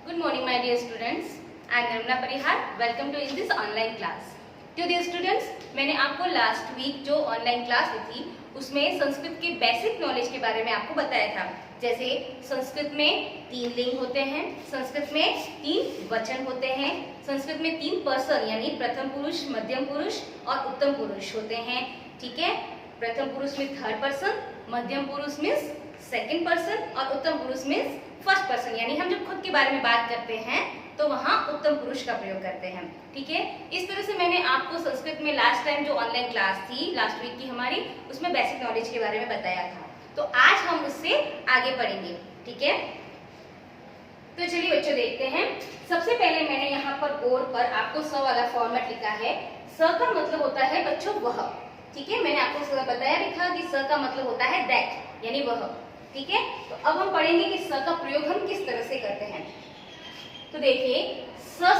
Good morning, my dear students. I am Nirmala Parihar. Welcome to in this online class. तो dear students, मैंने आपको last week जो online class ली थी उसमें संस्कृत के बेसिक नॉलेज के बारे में आपको बताया था। जैसे संस्कृत में 3 लिंग होते हैं, संस्कृत में 3 वचन होते हैं, संस्कृत में 3 पर्सन यानी प्रथम पुरुष, मध्यम पुरुष और उत्तम पुरुष होते हैं। ठीक है, प्रथम पुरुष में थर्ड पर्सन, मध्यम पुरुष मीन्स सेकंड पर्सन और उत्तम पुरुष मीन्स फर्स्ट पर्सन। यानी हम जब खुद के बारे में बात करते हैं तो वहाँ उत्तम पुरुष का प्रयोग करते हैं। ठीक है, इस तरह से मैंने आपको संस्कृत में लास्ट टाइम जो ऑनलाइन क्लास थी लास्ट वीक की हमारी, उसमें बेसिक नॉलेज के बारे में बताया था। तो आज हम उससे आगे पढ़ेंगे। ठीक है, तो चलिए बच्चों देखते हैं। सबसे पहले मैंने यहाँ पर बोर्ड पर आपको स वाला फॉर्मेट लिखा है। स का मतलब होता है बच्चों वह। ठीक है, मैंने आपको बताया भी था कि स का मतलब होता है दैट यानी वह। ठीक है, तो अब हम पढ़ेंगे कि स का प्रयोग हम किस तरह से करते हैं। तो देखिए, स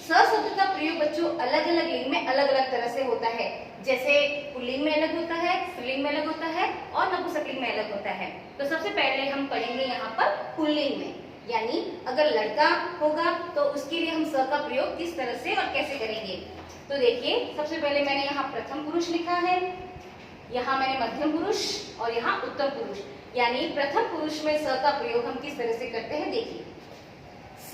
शब्द का प्रयोग बच्चों अलग अलग लिंग में अलग अलग तरह से होता है। जैसे पुल्लिंग में अलग होता है, स्त्रीलिंग में अलग होता है और नपुंसकलिंग में अलग होता है। तो सबसे पहले हम पढ़ेंगे यहाँ पर पुल्लिंग में, यानी अगर लड़का होगा तो उसके लिए हम स का प्रयोग किस तरह से और कैसे करेंगे। तो देखिए, सबसे पहले मैंने यहाँ प्रथम पुरुष लिखा है, यहाँ मैंने मध्यम पुरुष और यहाँ उत्तम पुरुष। यानी प्रथम पुरुष में स का प्रयोग हम किस तरह से करते हैं। देखिए, स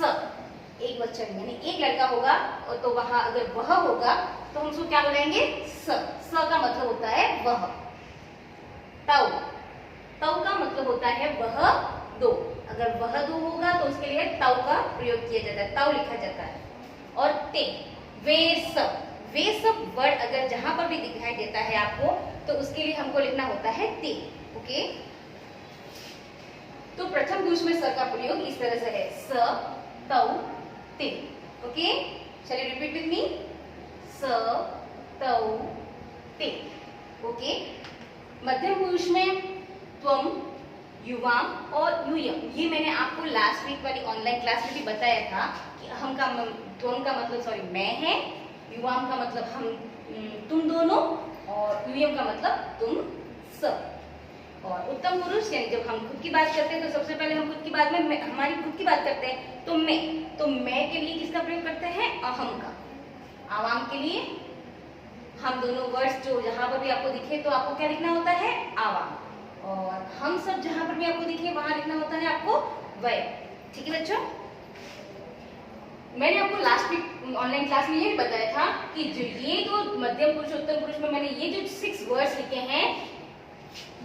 एक वचन यानी एक लड़का होगा और तो वहां अगर वह होगा तो हम उसको क्या बोलेंगे, स का मतलब होता है वह। तौ का मतलब होता है वह दो। अगर वह दो होगा तो उसके लिए तौ का प्रयोग किया जाता है, तौ लिखा जाता है। और ते वे सब वर्ड अगर जहां पर भी दिखाई देता है आपको तो उसके लिए हमको लिखना होता है ते। ओके, तो प्रथम पुरुष में स का प्रयोग इस तरह से है, स तौ ते। ओके, चलिए रिपीट विथ मी, स तौ ते। ओके, मध्यम पुरुष में त्वम, युवाम और यूयम। ये मैंने आपको लास्ट वीक वाली ऑनलाइन क्लास में भी बताया था कि हम का त्वम का मतलब मैं है, युवाम का मतलब हम तुम दोनों और यूयम का मतलब तुम सब। और उत्तम पुरुष यानी जब हम खुद की बात करते हैं तो सबसे पहले हम खुद की बात में हमारी खुद की बात करते हैं तो मैं के लिए किसका प्रयोग करते हैं, अहम का। आवाम के लिए हम दोनों वर्ड्स जो जहां पर भी आपको दिखे तो आपको क्या लिखना होता है, आवाम। और हम सब जहां पर भी आपको दिखे वहां लिखना होता है आपको वय। ठीक है बच्चों, मैंने आपको लास्ट वीक ऑनलाइन क्लास में ये भी बताया था कि जो ये जो मध्यम पुरुष उत्तम पुरुष में मैंने ये जो 6 वर्ड्स लिखे हैं,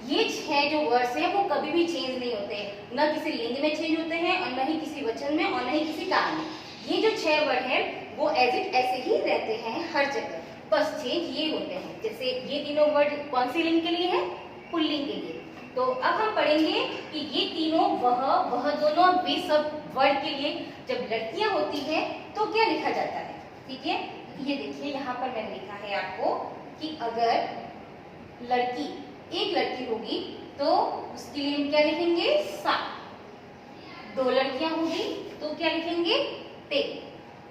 ये 6 जो वर्ड्स हैं वो कभी भी चेंज नहीं होते, न किसी लिंग में चेंज होते हैं और न ही किसी वचन में और न ही किसी काल में। ये जो 6 वर्ड हैं वो एज इट ऐसे ही रहते हैं हर जगह, बस चेंज ये होते हैं। जैसे ये तीनों वर्ड कौन सी लिंग के लिए है, पुल्लिंग के लिए। तो अब हम पढ़ेंगे कि ये तीनों वह दोनों वे सब वर्ड के लिए जब लड़कियां होती है तो क्या लिखा जाता है। ठीक है, ये देखिए यहाँ पर मैंने लिखा है आपको कि अगर एक लड़की होगी तो उसके लिए हम क्या लिखेंगे, सा। 2 लड़कियां होगी तो क्या लिखेंगे, ते।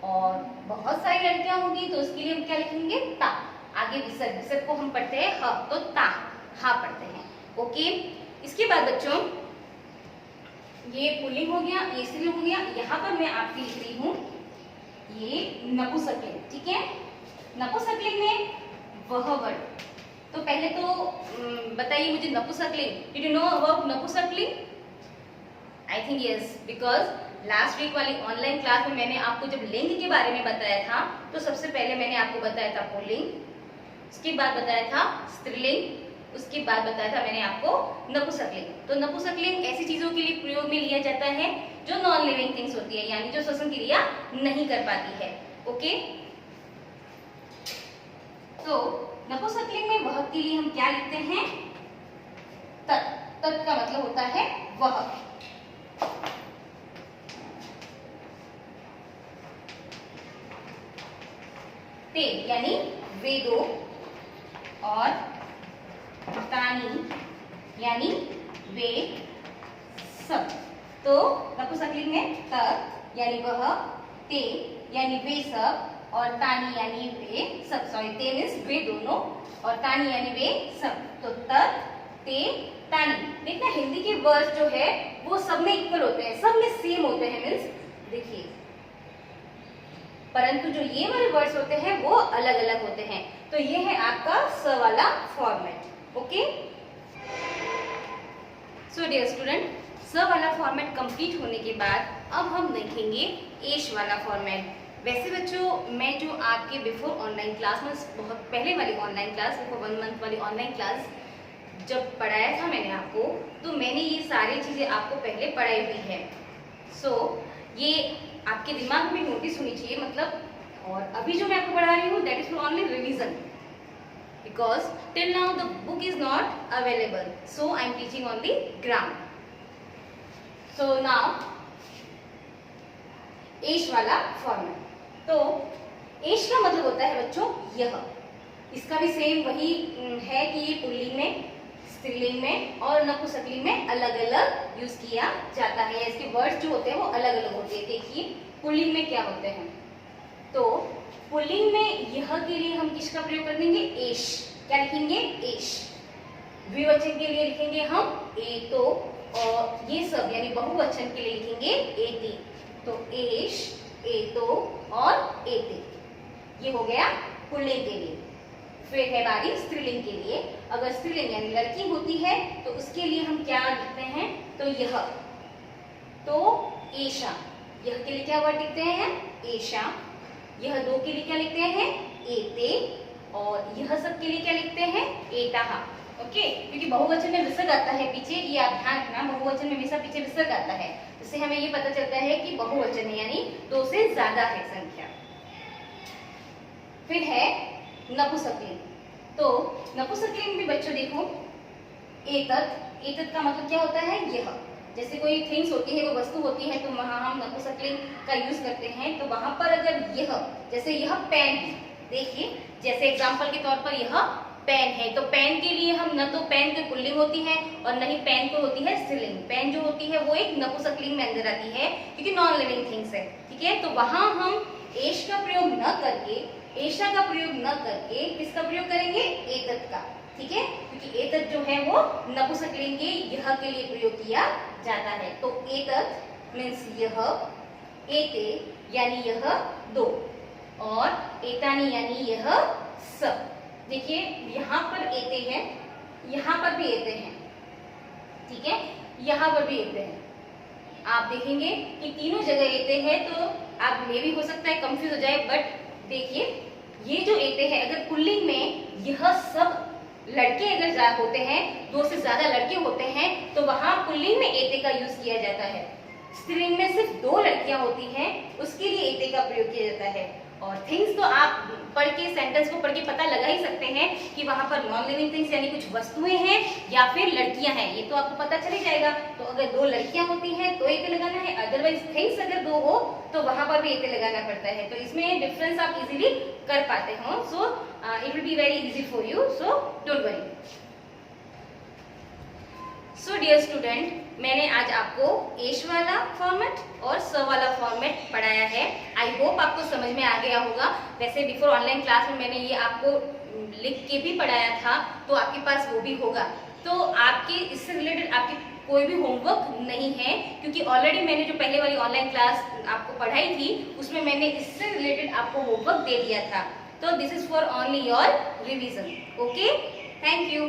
और बहुत सारी लड़कियां होगी तो उसके लिए हम क्या लिखेंगे, ता। आगे विसर्ग को हम पढ़ते हैं ह, तो ता हा पढ़ते हैं। ओके, इसके बाद बच्चों ये पुल्लिंग हो गया, ये स्त्रीलिंग हो गया। यहाँ पर मैं आपकी लिख रही हूँ ये नपुंसकलिंग। ठीक है, नपुंसकलिंग में वह वर्ड। तो पहले तो बताइए मुझे नपुंसकलिंग, डिड यू नो अबाउट नपुंसकलिंग? I think yes, because last week वाली ऑनलाइन क्लास में मैंने आपको जब लिंग के बारे में बताया था तो सबसे पहले मैंने आपको बताया था पुल्लिंग, उसके बाद बताया था स्त्रीलिंग, उसके बाद बताया था मैंने आपको नपुंसकलिंग। तो नपुंसकलिंग ऐसी चीजों के लिए प्रयोग में लिया जाता है जो नॉन लिविंग थिंग्स होती है, यानी जो श्वसन क्रिया नहीं कर पाती है। ओके, तो नपुंसकलिंग में वह के लिए हम क्या लिखते हैं, तत् का मतलब होता है वह। ते यानी वे दो और तानी यानी वे सब। तो नपुंसकलिंग में तत् यानी वह, ते यानी वे सब और तानी यानी वे सब। सॉरी, ते मीन्स वे दोनों और तानी यानी वे सब। तो तत्, ते, तानी। देखना हिंदी के वर्ड्स जो है वो सब में इक्वल होते हैं, सब में सेम होते हैं, मीन्स देखिए, परंतु जो ये वाले वर्ड्स होते हैं वो अलग अलग होते हैं। तो ये है आपका स वाला format. Okay, so dear student, स वाला फॉर्मेट कंप्लीट होने के बाद अब हम देखेंगे एश वाला फॉर्मेट। वैसे बच्चों, मैं जो आपके बिफोर ऑनलाइन क्लास में बहुत पहले वाली ऑनलाइन क्लास, बिफोर 1 मंथ वाली ऑनलाइन क्लास जब पढ़ाया था मैंने आपको, तो मैंने ये सारी चीजें आपको पहले पढ़ाई हुई है। सो ये आपके दिमाग में नोटिस होनी चाहिए, मतलब। और अभी जो मैं आपको पढ़ा रही हूँ that is for only revision, because till now the book is not available, so I am teaching only grammar. So now एश वाला फॉर्मेट। तो एश का मतलब होता है बच्चों यह। इसका भी सेम वही है कि ये पुल्लिंग में, स्त्रीलिंग में और नपुंसकलिंग में अलग अलग यूज किया जाता है। इसके वर्ड्स जो होते हैं वो अलग अलग होते हैं। देखिए पुल्लिंग में क्या होते हैं, तो पुल्लिंग में यह के लिए हम किसका प्रयोग कर देंगे, एश। क्या लिखेंगे, एश। द्विवचन के लिए लिखेंगे हम एतो, और ये सब यानी बहुवचन के लिए लिखेंगे एते। तो एश, एतो और एते, ये हो गया पुल्लिंग के लिए। फिर है बारी स्त्रीलिंग के लिए। अगर स्त्रीलिंग यानी लड़की होती है तो उसके लिए हम क्या लिखते हैं, तो यह, तो एशा। यह के लिए क्या वर्ड लिखते हैं, एशा। यह दो के लिए क्या लिखते हैं, एते। और यह सब के लिए क्या लिखते हैं, एताहा। ओके, क्योंकि बहुवचन में विसर्ग आता है पीछे, ये आप ध्यान रखना, बहुवचन में हमेशा पीछे विसर्ग आता है। इससे हमें ये पता चलता है कि बहुवचन है, यानी 2 से ज्यादा है संख्या। फिर है नपुंसकलिंग। तो नपुंसकलिंग भी बच्चों देखो, एतत्। एतत् का मतलब क्या होता है, यह। जैसे कोई थिंग्स होती है, वो वस्तु होती है, तो वहां हम नपुंसकलिंग का यूज करते हैं। तो वहां पर अगर यह, जैसे यह पेन है, देखिए जैसे एग्जांपल के तौर पर यह पेन है, तो पेन के लिए हम न तो पेन की पुल्लिंग होती है और न ही पेन को होती है स्त्रीलिंग। पेन जो होती है वो एक नपुंसकलिंग में अंदर आती है, क्योंकि नॉन लिविंग थिंग्स है। ठीक है, तो वहां हम एश का प्रयोग न करके, एशा का प्रयोग न करके किसका प्रयोग करेंगे, एतत् का। ठीक है, क्योंकि एतत् जो है वो नपुंसकलिंग के यह के लिए प्रयोग किया जाता है। तो एतत् मीन्स यह, एते यानी यह दो, और एतानी यानी यह सब। देखिए यहाँ पर एते हैं, यहाँ पर भी एते हैं। ठीक है, यहाँ पर भी एते हैं। आप देखेंगे कि तीनों जगह एते हैं, तो आप में भी हो सकता है कंफ्यूज हो जाए, बट देखिए ये जो एते हैं, अगर पुल्लिंग में यह सब लड़के अगर होते हैं, 2 से ज्यादा लड़के होते हैं, तो वहां पुल्लिंग में एते का यूज किया जाता है। स्त्रीलिंग में सिर्फ 2 लड़कियां होती हैं, उसके लिए एते का प्रयोग किया जाता है। और थिंग्स तो आप पढ़ के, सेंटेंस को पढ़ के पता लगा ही सकते हैं कि वहां पर नॉन लिविंग थिंग्स यानी कुछ वस्तुएं हैं या फिर लड़कियां हैं, ये तो आपको पता चल ही जाएगा। तो अगर 2 लड़कियां होती हैं तो एते लगाना है, अदरवाइज थिंग्स अगर 2 हो तो वहां पर भी एते लगाना पड़ता है। तो इसमें डिफरेंस आप इजीली कर पाते हो। So it will be very easy for you, so don't worry. So dear student, मैंने आज आपको एश वाला फॉर्मेट और स वाला फॉर्मेट पढ़ाया है। आई होप आपको समझ में आ गया होगा। वैसे बिफोर ऑनलाइन क्लास में मैंने ये आपको लिख के भी पढ़ाया था, तो आपके पास वो भी होगा। तो आपके इससे रिलेटेड आपके कोई भी होमवर्क नहीं है, क्योंकि ऑलरेडी मैंने जो पहले वाली ऑनलाइन क्लास आपको पढ़ाई थी उसमें मैंने इससे रिलेटेड आपको होमवर्क दे दिया था। तो this is for only your revision. Okay, thank you.